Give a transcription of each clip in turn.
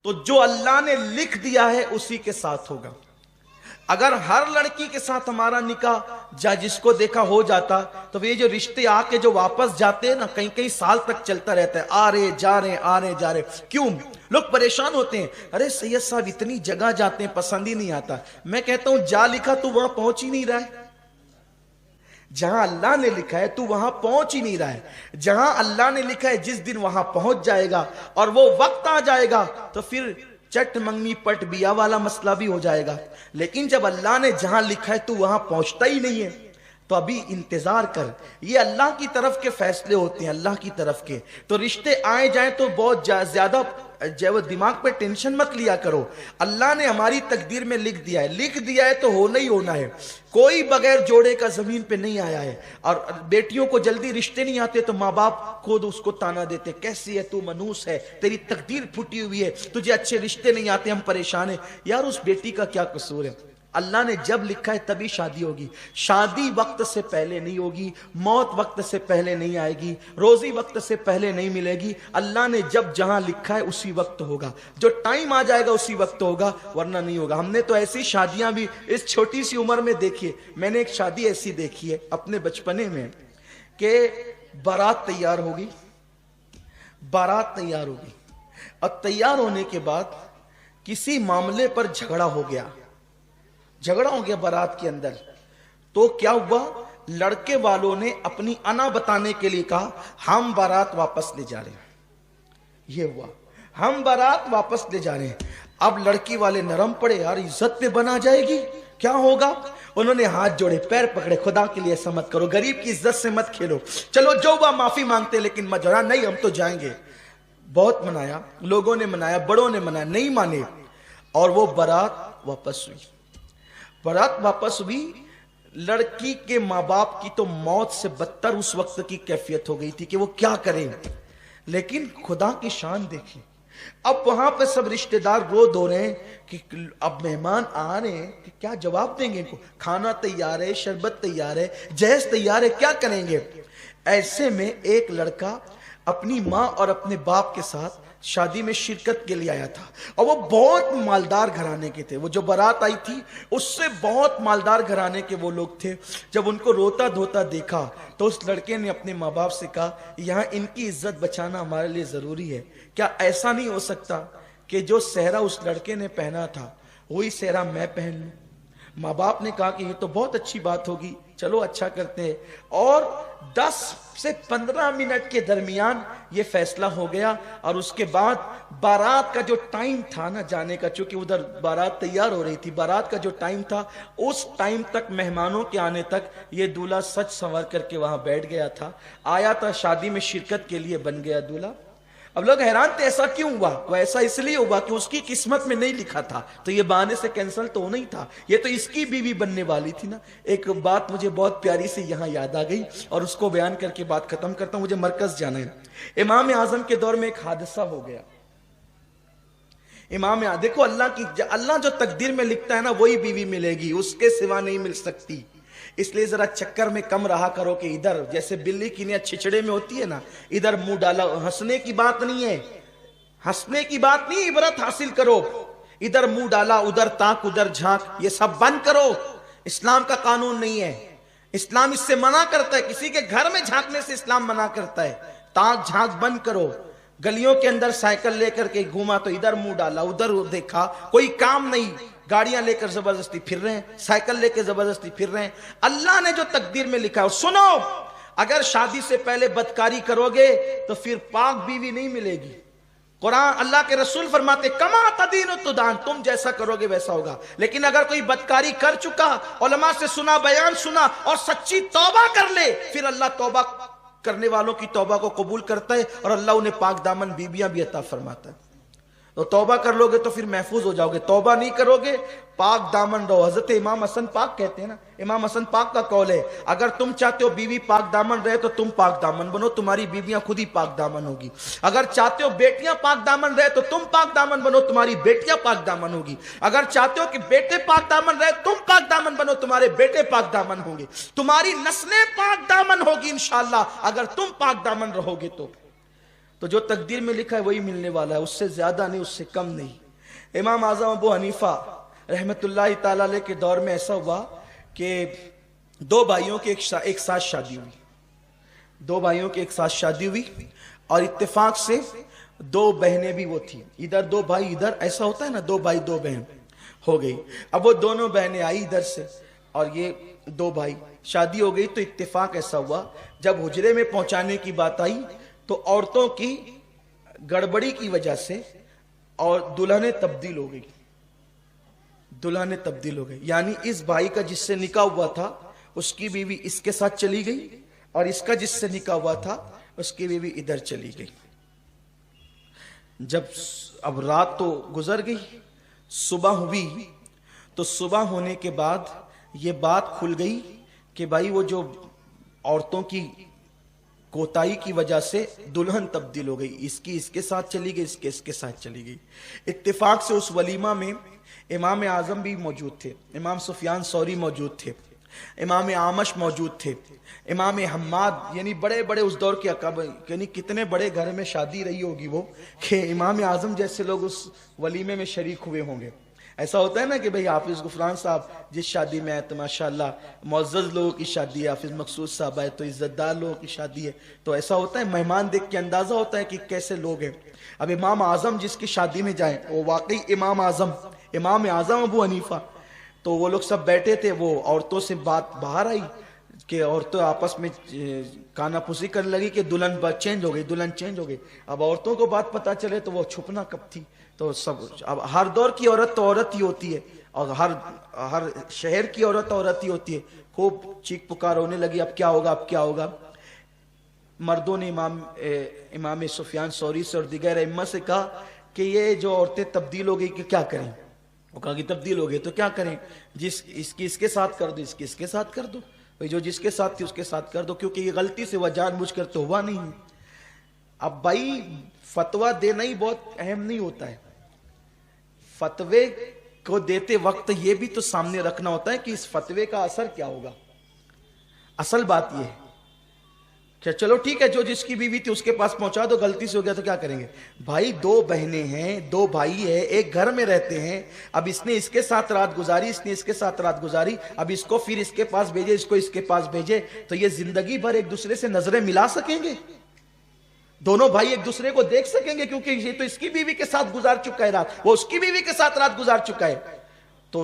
तो जो अल्लाह ने लिख दिया है उसी के साथ होगा। अगर हर लड़की के साथ हमारा निकाह जिसको देखा हो जाता, तो ये जो रिश्ते आके जो वापस जाते हैं ना, कई कई साल तक चलता रहता है, आ रहे जा रहे आ रहे जा रहे। क्यों? लोग परेशान होते हैं, अरे सैयद साहब इतनी जगह जाते हैं, पसंद ही नहीं आता। मैं कहता हूं जा लिखा तू वहां पहुंच ही नहीं रहा है। जहां अल्लाह ने लिखा है तू वहां पहुंच ही नहीं रहा है। जहां अल्लाह ने लिखा है जिस दिन वहां पहुंच जाएगा और वो वक्त आ जाएगा, तो फिर चट मंगनी पट बिया वाला मसला भी हो जाएगा। लेकिन जब अल्लाह ने जहां लिखा है तू वहां पहुंचता ही नहीं है, तो अभी इंतजार कर। ये अल्लाह की तरफ के फैसले होते हैं, अल्लाह की तरफ के। तो रिश्ते आए जाए तो बहुत ज्यादा वो दिमाग पे टेंशन मत लिया करो। अल्लाह ने हमारी तकदीर में लिख दिया है तो होना ही होना है। कोई बगैर जोड़े का जमीन पे नहीं आया है। और बेटियों को जल्दी रिश्ते नहीं आते तो माँ बाप खुद उसको ताना देते, कैसी है तू, मनूस है, तेरी तकदीर फूटी हुई है, तुझे अच्छे रिश्ते नहीं आते, हम परेशान है। यार उस बेटी का क्या कसूर है? अल्लाह ने जब लिखा है तभी शादी होगी। शादी वक्त से पहले नहीं होगी, मौत वक्त से पहले नहीं आएगी, रोजी वक्त से पहले नहीं मिलेगी। अल्लाह ने जब जहां लिखा है उसी वक्त होगा, जो टाइम आ जाएगा उसी वक्त होगा, वरना नहीं होगा। हमने तो ऐसी शादियां भी इस छोटी सी उम्र में देखी है। मैंने एक शादी ऐसी देखी है अपने बचपने में कि बारात तैयार होगी और तैयार होने के बाद किसी मामले पर झगड़ा हो गया बारात के अंदर। तो क्या हुआ, लड़के वालों ने अपनी अना बताने के लिए कहा हम बारात वापस ले जा रहे हैं। ये हुआ, हम बारात वापस ले जा रहे हैं। अब लड़की वाले नरम पड़े, यार इज्जत पे बना जाएगी, क्या होगा? उन्होंने हाथ जोड़े, पैर पकड़े, खुदा के लिए ऐसा मत करो, गरीब की इज्जत से मत खेलो, चलो जो हुआ माफी मांगते, लेकिन मजरा नहीं, हम तो जाएंगे। बहुत मनाया, लोगों ने मनाया, बड़ों ने मनाया, नहीं माने। और वो बारात वापस हुई। लड़की के माँ बाप की तो मौत से बदतर उस वक्त की कैफियत हो गई थी कि वो क्या करें। लेकिन खुदा की शान देखी, अब वहां पे सब रिश्तेदार रो धो रहे हैं कि अब मेहमान आ रहे हैं कि क्या जवाब देंगे इनको। खाना तैयार है, शरबत तैयार है, जहेज तैयार है, क्या करेंगे? ऐसे में एक लड़का अपनी माँ और अपने बाप के साथ शादी में शिरकत के लिए आया था। और वो बहुत मालदार घराने के थे। वो जो बारात आई थी उससे बहुत मालदार घराने के वो लोग थे। जब उनको रोता धोता देखा तो उस लड़के ने अपने माँ बाप से कहा यहाँ इनकी इज्जत बचाना हमारे लिए जरूरी है। क्या ऐसा नहीं हो सकता कि जो सेहरा उस लड़के ने पहना था वही सेहरा मैं पहन लूं? माँ बाप ने कहा कि ये तो बहुत अच्छी बात होगी, चलो अच्छा करते हैं। और 10 से 15 मिनट के दरमियान ये फैसला हो गया। और उसके बाद बारात का जो टाइम था ना जाने का, चूंकि उधर बारात तैयार हो रही थी, बारात का जो टाइम था उस टाइम तक, मेहमानों के आने तक, ये दूल्हा सच संवर करके वहां बैठ गया था, आया था शादी में शिरकत के लिए, बन गया दूल्हा। अब लोग हैरान थे ऐसा क्यों हुआ? वो ऐसा इसलिए हुआ कि उसकी किस्मत में नहीं लिखा था, तो ये बहाने से कैंसिल तो होना ही था। ये तो इसकी बीवी बनने वाली थी ना। एक बात मुझे बहुत प्यारी से यहाँ याद आ गई और उसको बयान करके बात खत्म करता हूं। मुझे मरकज जाना है। इमाम आजम के दौर में एक हादसा हो गया। देखो अल्लाह जो तकदीर में लिखता है ना वही बीवी मिलेगी, उसके सिवा नहीं मिल सकती। इसलिए जरा चक्कर में कम रहा करो कि इधर जैसे बिल्ली की नियत छिछड़े में होती है ना, इधर मुंह डाला। हंसने की बात नहीं है, इबरत हासिल करो। इधर मुंह डाला, उधर ताक, उधर झांक, ये सब बंद करो। इस्लाम का कानून नहीं है, इस्लाम इससे मना करता है। किसी के घर में झांकने से इस्लाम मना करता है। ताक झांक बंद करो। गलियों के अंदर साइकिल लेकर के घूमा तो इधर मुंह डाला, उधर देखा, कोई काम नहीं। गाड़ियां लेकर जबरदस्ती फिर रहे हैं, साइकिल लेकर जबरदस्ती फिर रहे हैं। अल्लाह ने जो तकदीर में लिखा है सुनो। अगर शादी से पहले बदकारी करोगे तो फिर पाक बीवी नहीं मिलेगी। कुरान, अल्लाह के रसूल फरमाते कमा तदीन तुदान, तुम जैसा करोगे वैसा होगा। लेकिन अगर कोई बदकारी कर चुका, उलमा से सुना, बयान सुना और सच्ची तौबा कर ले, फिर अल्लाह तौबा करने वालों की तौबा को कबूल करता है और अल्लाह उन्हें पाक दामन बीबियां भी अता फरमाता है। तो तौबा कर लोगे तो फिर महफूज हो जाओगे, तौबा नहीं करोगे पाक दामन रहो। हजरत इमाम हसन पाक कहते हैं ना, इमाम हसन पाक का कौल है, अगर तुम चाहते हो बीवी पाक दामन रहे तो तुम पाक दामन बनो, तुम्हारी बीवियां खुद ही पाक दामन होगी। अगर चाहते हो बेटियां पाक दामन रहे तो तुम पाक दामन बनो, तुम्हारी बेटियां पाक दामन होगी। अगर चाहते हो कि बेटे पाक दामन रहे, तुम पाक दामन बनो, तुम्हारे बेटे पाक दामन होंगे। तुम्हारी नस्लें पाक दामन होगी इंशाअल्लाह अगर तुम पाक दामन रहोगे तो। तो जो तकदीर में लिखा है वही मिलने वाला है, उससे ज्यादा नहीं, उससे कम नहीं। इमाम आजम अबू हनीफा रहमतुल्लाह ताला अलैह के दौर में ऐसा हुआ कि दो भाइयों की एक साथ शादी हुई, दो भाइयों की एक साथ शादी हुई, और इत्तेफाक से दो बहनें भी वो थी, इधर दो भाई इधर, ऐसा होता है ना, दो भाई दो बहन हो गई। अब वो दोनों बहनें आई इधर से और ये दो भाई, शादी हो गई। तो इत्तेफाक ऐसा हुआ जब हुजरे में पहुंचाने की बात आई तो औरतों की गड़बड़ी की वजह से और दुल्हनें तब्दील हो गई, दुल्हनें तब्दील हो गई। यानी इस भाई का जिससे निकाह हुआ था उसकी बीवी इसके साथ चली गई, और इसका जिससे निकाह हुआ था उसकी बीवी इधर चली गई। जब अब रात तो गुजर गई, सुबह हुई, तो सुबह होने के बाद ये बात खुल गई कि भाई वो जो औरतों की कोताही की वजह से दुल्हन तब्दील हो गई, इसकी इसके साथ चली गई, इसके इसके साथ चली गई। इत्तेफाक से उस वलीमा में इमाम आजम भी मौजूद थे, इमाम सुफियान सौरी मौजूद थे, इमाम आमश मौजूद थे, इमाम हम्माद, यानी बड़े बड़े उस दौर के अकाब, यानी कितने बड़े घर में शादी रही होगी वो कि इमाम आजम जैसे लोग उस वलीमे में शरीक हुए होंगे। ऐसा होता है ना कि भाई हाफिज गुफरान साहब जिस शादी में आए तो माशाल्लाह मुअज़्ज़ज़ लोगों की शादी है, हाफिज मकसूद साहब आए तो इज्जतदार लोगों की शादी है, तो ऐसा होता है, मेहमान देख के अंदाजा होता है कि कैसे लोग हैं। अब इमाम आजम जिसकी शादी में जाए वो वाकई इमाम आजम अबू हनीफा, तो वो लोग सब बैठे थे, वो औरतों से बात बाहर आई कि औरतें आपस में कानाफूसी करने लगी कि दुल्हन चेंज हो गई, दुल्हन चेंज हो गई। अब औरतों को बात पता चले तो वो छुपना कब थी, तो सब, अब हर दौर की औरत तो औरत ही होती है, और हर शहर की औरत ही होती है। खूब चीख पुकार होने लगी, अब क्या होगा, अब क्या होगा। मर्दों ने इमाम सुफियान सौरी से और दिगर इम्मा से कहा कि ये जो औरतें तब्दील हो गई कि क्या करें। वो कहा कि तब्दील हो गई तो क्या करें, इसकी इसके साथ कर दो, इसकी इसके साथ कर दो, भाई जो जिसके साथ थी उसके साथ कर दो, क्योंकि ये गलती से वह जानबूझकर तो हुआ नहीं है। अब भाई फतवा देना ही बहुत अहम नहीं होता है, फतवे को देते वक्त ये भी तो सामने रखना होता है कि इस फतवे का असर क्या होगा। असल बात ये है क्या, चलो ठीक है, जो जिसकी बीवी थी उसके पास पहुंचा दो, गलती से हो गया तो क्या करेंगे। भाई दो बहनें हैं, दो भाई है, एक घर में रहते हैं, अब इसने इसके साथ रात गुजारी, इसने इसके साथ रात गुजारी, अब इसको फिर इसके पास भेजे, इसको इसके पास भेजे, तो ये जिंदगी भर एक दूसरे से नजरें मिला सकेंगे, दोनों भाई एक दूसरे को देख सकेंगे, क्योंकि ये तो इसकी बीवी के साथ गुजार चुका है रात, वो उसकी बीवी के साथ रात गुजार चुका है। तो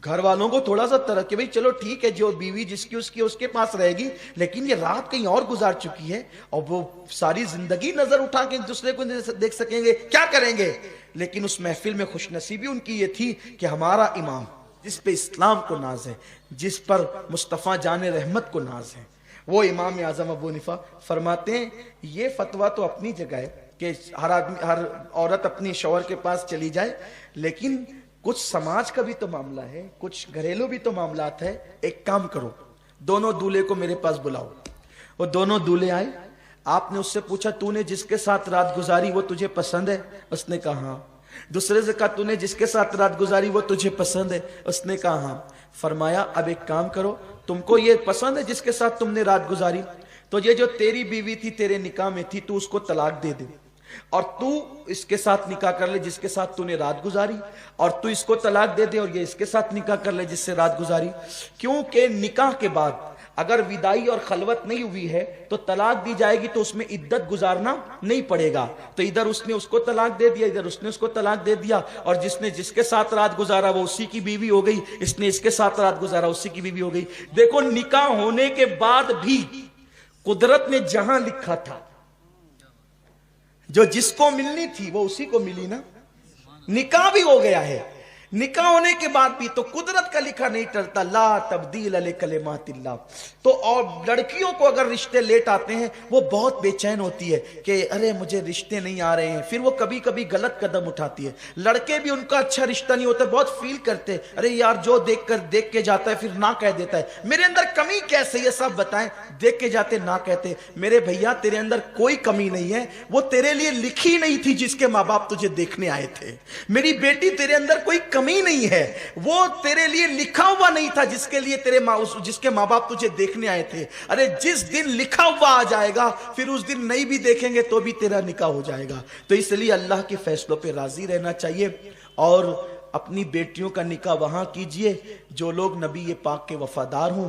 घर वालों को थोड़ा सा तरह कि भाई चलो ठीक है, जो बीवी जिसकी उसकी उसके पास रहेगी, लेकिन ये रात कहीं और गुजार चुकी है, और वो सारी जिंदगी नजर उठा के एक दूसरे को देख सकेंगे, क्या करेंगे। लेकिन उस महफिल में खुशनसीबी उनकी ये थी कि हमारा इमाम जिस पे इस्लाम को नाज है, जिस पर मुस्तफ़ा जाने रहमत को नाज है, वो इमाम आजम अबू हनीफा फरमाते हैं ये फतवा तो अपनी जगह है कि हर औरत अपनी शौहर के पास चली जाए, लेकिन कुछ समाज का भी तो मामला है, कुछ घरेलू भी तो मामलात है। एक काम करो, दोनों दूल्हे को मेरे पास बुलाओ। वो दोनों दूल्हे आए, आपने उससे पूछा तूने जिसके साथ रात गुजारी वो तुझे पसंद है, उसने कहा हाँ। दूसरे से कहा तूने जिसके साथ रात गुजारी वो तुझे पसंद है, उसने कहा हाँ। फरमाया अब एक काम करो, तुमको ये पसंद है जिसके साथ तुमने रात गुजारी, तो ये जो तेरी बीवी थी तेरे निकाह में थी, तू उसको तलाक दे दे, और तू इसके साथ निकाह कर ले जिसके साथ तूने रात गुजारी, और तू इसको तलाक दे दे और ये इसके साथ निकाह कर ले जिससे रात गुजारी। क्योंकि निकाह के बाद अगर विदाई और खलवत नहीं हुई है तो तलाक दी जाएगी, तो उसमें इद्दत गुजारना नहीं पड़ेगा। तो इधर उसने उसको तलाक दे दिया, इधर उसने उसको तलाक दे दिया, और जिसने जिसके साथ रात गुजारा वो उसी की बीवी हो गई, इसने इसके साथ रात गुजारा उसी की बीवी हो गई। देखो निकाह होने के बाद भी कुदरत ने जहां लिखा था, जो जिसको मिलनी थी वो उसी को मिली ना। निकाह भी हो गया है, निकाह होने के बाद भी तो कुदरत का लिखा नहीं टलता, ला तब्दील ले कलिमातिल्लाह। तो और लड़कियों को अगर रिश्ते लेट आते हैं वो बहुत बेचैन होती है कि अरे मुझे रिश्ते नहीं आ रहे हैं, फिर वो कभी कभी गलत कदम उठाती है। लड़के भी उनका अच्छा रिश्ता नहीं होता, बहुत फील करते हैं, अरे यार जो देख के जाता है फिर ना कह देता है, मेरे अंदर कमी कैसे ये सब बताएं, देख के जाते ना कहते। मेरे भैया तेरे अंदर कोई कमी नहीं है, वो तेरे लिए लिखी नहीं थी जिसके माँ बाप तुझे देखने आए थे। मेरी बेटी तेरे अंदर कोई कमी नहीं है, वो तेरे लिए लिखा हुआ नहीं था जिसके लिए जिसके माँ बाप तुझे देखने आए थे। अरे जिस दिन लिखा हुआ आ जाएगा फिर उस दिन नहीं भी देखेंगे तो भी तेरा निकाह हो जाएगा। तो इसलिए अल्लाह के फैसलों पे राजी रहना चाहिए और अपनी बेटियों का निकाह वहां कीजिए जो लोग नबी पाक के वफादार हों।